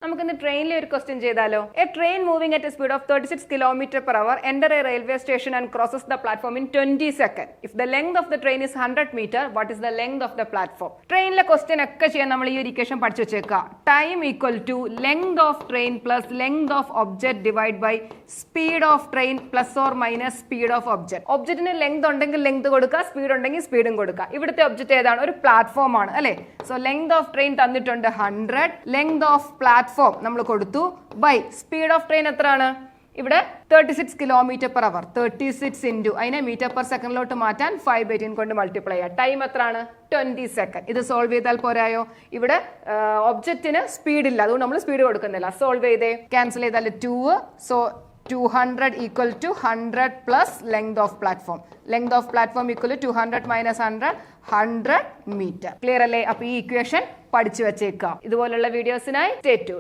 നമുക്കിന്ന് ട്രെയിനിലെ ഒരു ക്വസ്റ്റ്യൻ ചെയ്താലോ. A train moving at a speed of 36 km/h enter a railway station and crosses the platform in 20 seconds. If the length of the train is 100 meter, what is the length of the platform? ട്രെയിനിലെ question ഒക്കെ ചെയ്യാൻ നമ്മൾ ഈ ഒരു equation പഠിച്ചു വെച്ചേക്കുക. Time equal to length of train plus length of object divide by speed of train plus or minus speed of object. ഒബ്ജക്റ്റിന് length ഉണ്ടെങ്കിൽ length കൊടുക്കുക, സ്പീഡ് ഉണ്ടെങ്കിൽ സ്പീഡും കൊടുക്കുക. ഇവിടുത്തെ ഒബ്ജക്റ്റ് ഏതാണ്? ഒരു പ്ലാറ്റ്ഫോം ആണ് അല്ലെ. സോ ലെങ്ത് ഓഫ് ട്രെയിൻ തന്നിട്ടുണ്ട് 100, ലെങ്ത് ഓഫ് പ്ലാറ്റ്ഫോം നമ്മൾ കൊടുത്തു ബൈ സ്പീഡ് ഓഫ് ട്രെയിൻ എത്രയാണ്? ഇവിടെ 36 km/h. 36 ഇൻറ്റു അതിനെ മീറ്റർ പെർ സെക്കൻഡിലോട്ട് മാറ്റാൻ 5/18 കൊണ്ട് മൾട്ടിപ്ലൈ ചെയ്യാം. ടൈം എത്രയാണ്? 20 seconds. ഇത് സോൾവ് ചെയ്താൽ പോരായോ? ഇവിടെ ഒബ്ജക്റ്റിന് സ്പീഡ് ഇല്ല, അതുകൊണ്ട് നമ്മൾ സ്പീഡ് കൊടുക്കുന്നില്ല. സോൾവ് ചെയ്തേ, ക്യാൻസൽ ചെയ്താൽ 2. So 200 equal to 100 plus length of platform. Length of platform equal to 200 minus 100 meter. Clear അല്ലേ? അപ്പോൾ ഈ ഇക്വേഷൻ പഠിച്ചു വെച്ചേക്കാം. ഇതുപോലുള്ള വീഡിയോസിനായി stay tuned.